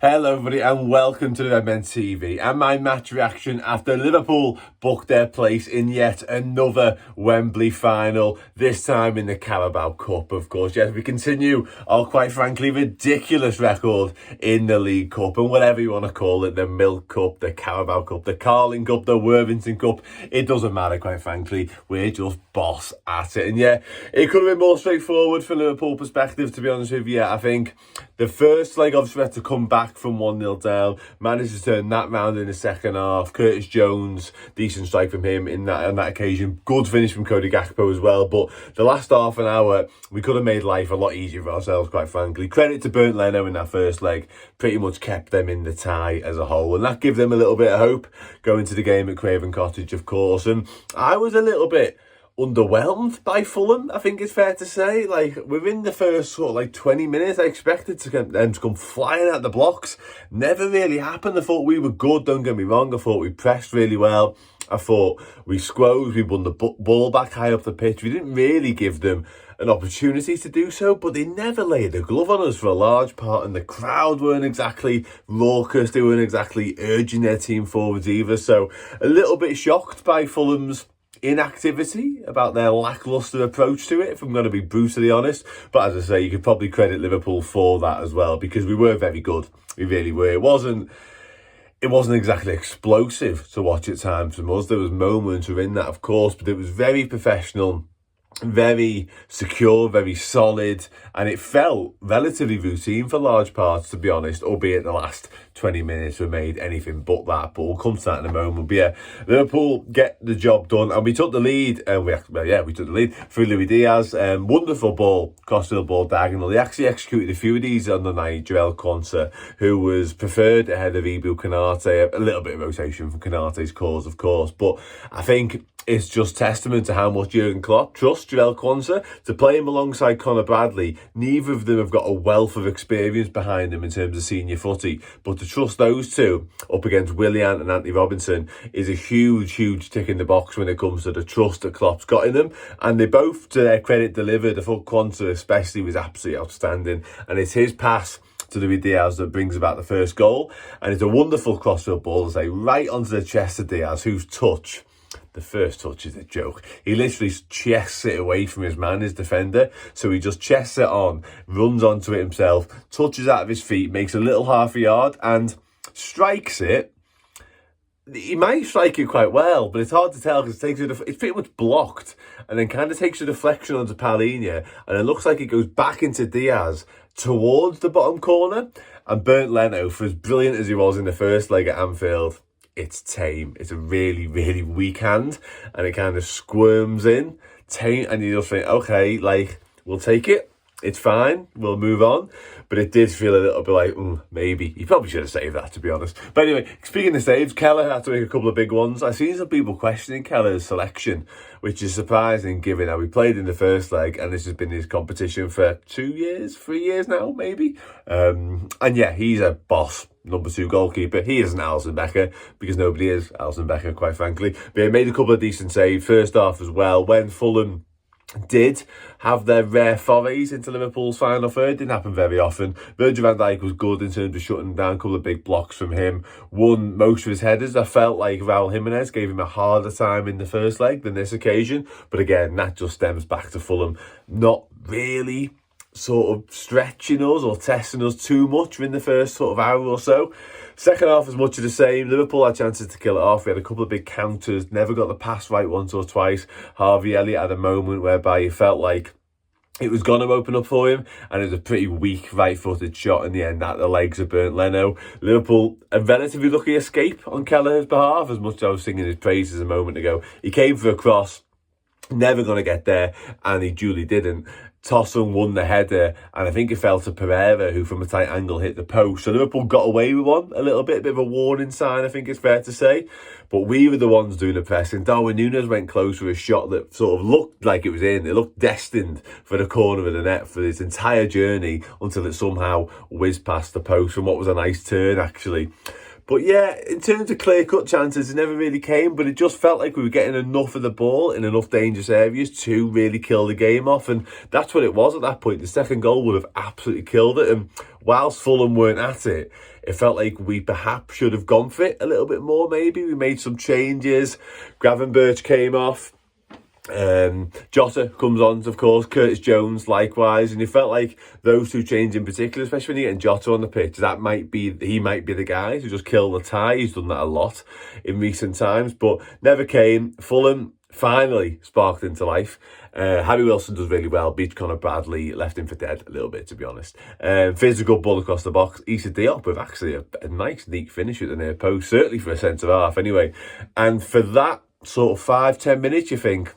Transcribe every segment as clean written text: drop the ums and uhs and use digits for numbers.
Hello everybody and welcome to the Redmen TV and my match reaction after Liverpool booked their place in yet another Wembley final, this time in the Carabao Cup, of course. Yes, we continue our quite frankly ridiculous record in the League Cup and whatever you want to call it, the Milk Cup, the Carabao Cup, the Carling Cup, the Worthington Cup. It doesn't matter, quite frankly. We're just boss at it. And yeah, it could have been more straightforward from Liverpool perspective, to be honest with you. I think the first leg obviously had to come back from 1-0 down, managed to turn that round in the second half. Curtis Jones, decent strike from him on that occasion. Good finish from Cody Gakpo as well. But the last half an hour, we could have made life a lot easier for ourselves, quite frankly. Credit to Bernd Leno in that first leg. Pretty much kept them in the tie as a whole. And that gave them a little bit of hope going to the game at Craven Cottage, of course. And I was a little bit underwhelmed by Fulham, I think it's fair to say. Like, within the first sort of like 20 minutes, I expected them to come flying out the blocks. Never really happened. I thought we were good, don't get me wrong. I thought we pressed really well. I thought we squozed, we won the ball back high up the pitch. We didn't really give them an opportunity to do so, but they never laid a glove on us for a large part, and the crowd weren't exactly raucous. They weren't exactly urging their team forwards either. So a little bit shocked by Fulham's inactivity, about their lacklustre approach to it, if I'm going to be brutally honest. But as I say, you could probably credit Liverpool for that as well, because we were very good. We really were. It wasn't exactly explosive to watch at times from us. There was moments within that, of course, but it was very professional, very secure, very solid, and it felt relatively routine for large parts, to be honest, albeit the last 20 minutes were made anything but that. But we'll come to that in a moment. But yeah, Liverpool get the job done, and we took the lead, we took the lead through Luis Diaz. Wonderful ball, crossfield ball diagonal. They actually executed a few of these on the night. Joel Quansah, who was preferred ahead of Ibu Konate, a little bit of rotation from Konate's cause, of course, but I think it's just testament to how much Jurgen Klopp trusts Joel Quansah to play him alongside Conor Bradley. Neither of them have got a wealth of experience behind them in terms of senior footy, but to trust those two up against Willian and Anthony Robinson is a huge, huge tick in the box when it comes to the trust that Klopp's got in them. And they both, to their credit, delivered. I thought Quansah especially was absolutely outstanding, and it's his pass to Luis Diaz that brings about the first goal. And it's a wonderful crossfield ball, to say, right onto the chest of Diaz, whose touch, the first touch is a joke. He literally chests it away from his man, his defender. So he just chests it on, runs onto it himself, touches out of his feet, makes a little half a yard and strikes it. He might strike it quite well, but it's hard to tell because it's pretty much blocked, and then kind of takes a deflection onto Palhinha, and it looks like it goes back into Diaz towards the bottom corner. And Bernd Leno, for as brilliant as he was in the first leg at Anfield, it's tame. It's a really, really weak hand, and it kind of squirms in. Tame, and you just think, okay, like, we'll take it. It's fine. We'll move on. But it did feel a little bit like, maybe. He probably should have saved that, to be honest. But anyway, speaking of saves, Keller had to make a couple of big ones. I've seen some people questioning Keller's selection, which is surprising given how we played in the first leg, and this has been his competition for 3 years now, maybe. And yeah, he's a boss. Number 2 goalkeeper. He isn't Alisson Becker, because nobody is Alisson Becker, quite frankly. But he made a couple of decent saves first half as well. When Fulham did have their rare forays into Liverpool's final third, didn't happen very often. Virgil van Dijk was good in terms of shutting down a couple of big blocks from him. Won most of his headers. I felt like Raul Jimenez gave him a harder time in the first leg than this occasion. But again, that just stems back to Fulham not really sort of stretching us or testing us too much in the first sort of hour or so. Second half was much of the same. Liverpool had chances to kill it off. We had a couple of big counters, never got the pass right once or twice. Harvey Elliott had a moment whereby he felt like it was going to open up for him, and it was a pretty weak right-footed shot in the end at the legs of Bernd Leno. Liverpool, a relatively lucky escape on Kelleher's behalf, as much as I was singing his praises a moment ago. He came for a cross, never going to get there, and he duly didn't. Tosun won the header, and I think it fell to Pereira, who from a tight angle hit the post. So Liverpool got away with one a little bit of a warning sign, I think it's fair to say. But we were the ones doing the pressing. Darwin Núñez went close with a shot that sort of looked like it was in. It looked destined for the corner of the net for its entire journey until it somehow whizzed past the post, and what was a nice turn, actually. But yeah, in terms of clear-cut chances, it never really came, but it just felt like we were getting enough of the ball in enough dangerous areas to really kill the game off, and that's what it was at that point. The second goal would have absolutely killed it, and whilst Fulham weren't at it, it felt like we perhaps should have gone for it a little bit more, maybe. We made some changes. Gravenberch came off. Jota comes on, of course, Curtis Jones likewise, and it felt like those two changes in particular, especially when you're getting Jota on the pitch, he might be the guy who just kill the tie. He's done that a lot in recent times, but never came. Fulham finally sparked into life. Harry Wilson does really well, beat Conor Bradley, left him for dead a little bit, to be honest. Physical ball across the box. Issa Diop with actually a nice, neat finish at the near post, certainly for a centre-half anyway. And for that sort of 5-10 minutes, you think,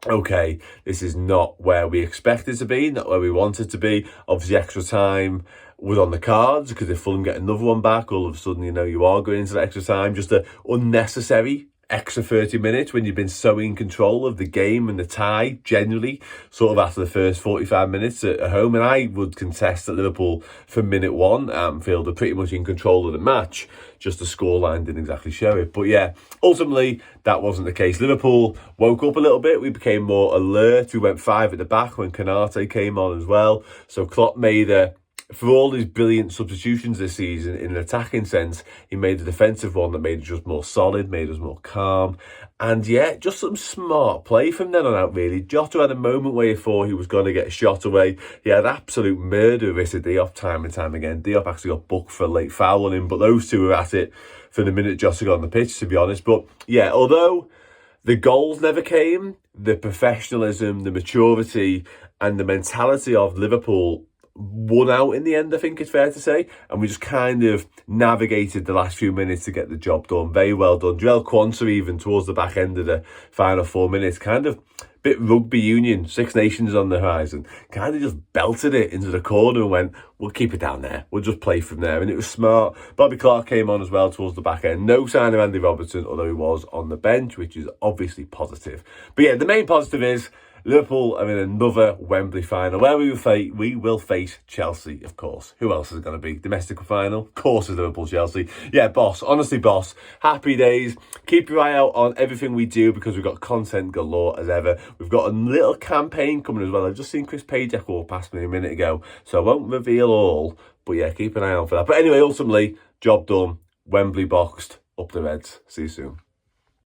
okay, this is not where we expected to be, not where we wanted to be. Obviously, extra time was on the cards, because if Fulham get another one back, all of a sudden, you are going into the extra time. Just an unnecessary extra 30 minutes when you've been so in control of the game and the tie, generally, sort of after the first 45 minutes at home. And I would contest that Liverpool, from minute one, Anfield are pretty much in control of the match. Just the scoreline didn't exactly show it. But yeah, ultimately, that wasn't the case. Liverpool woke up a little bit. We became more alert. We went 5 at the back when Konate came on as well. So Klopp made for all his brilliant substitutions this season, in an attacking sense, he made a defensive one that made us just more solid, made us more calm. And yeah, just some smart play from then on out, really. Jota had a moment where he thought he was going to get a shot away. He had absolute murder of Issa Diop time and time again. Diop actually got booked for a late foul on him, but those two were at it from the minute Jota got on the pitch, to be honest. But yeah, although the goals never came, the professionalism, the maturity, and the mentality of Liverpool won out in the end, I think it's fair to say. And we just kind of navigated the last few minutes to get the job done. Very well done. Joel Quansah, even towards the back end of the final 4 minutes, kind of bit rugby union, Six Nations on the horizon, kind of just belted it into the corner and went, we'll keep it down there. We'll just play from there. And it was smart. Bobby Clark came on as well towards the back end. No sign of Andy Robertson, although he was on the bench, which is obviously positive. But yeah, the main positive is Liverpool are in another Wembley final, where we will face Chelsea, of course. Who else is it going to be? Domestic final? Of course, it's Liverpool-Chelsea. Yeah, boss. Honestly, boss. Happy days. Keep your eye out on everything we do, because we've got content galore as ever. We've got a little campaign coming as well. I've just seen Chris Pajak walk past me a minute ago, so I won't reveal all. But yeah, keep an eye out for that. But anyway, ultimately, job done. Wembley boxed. Up the Reds. See you soon.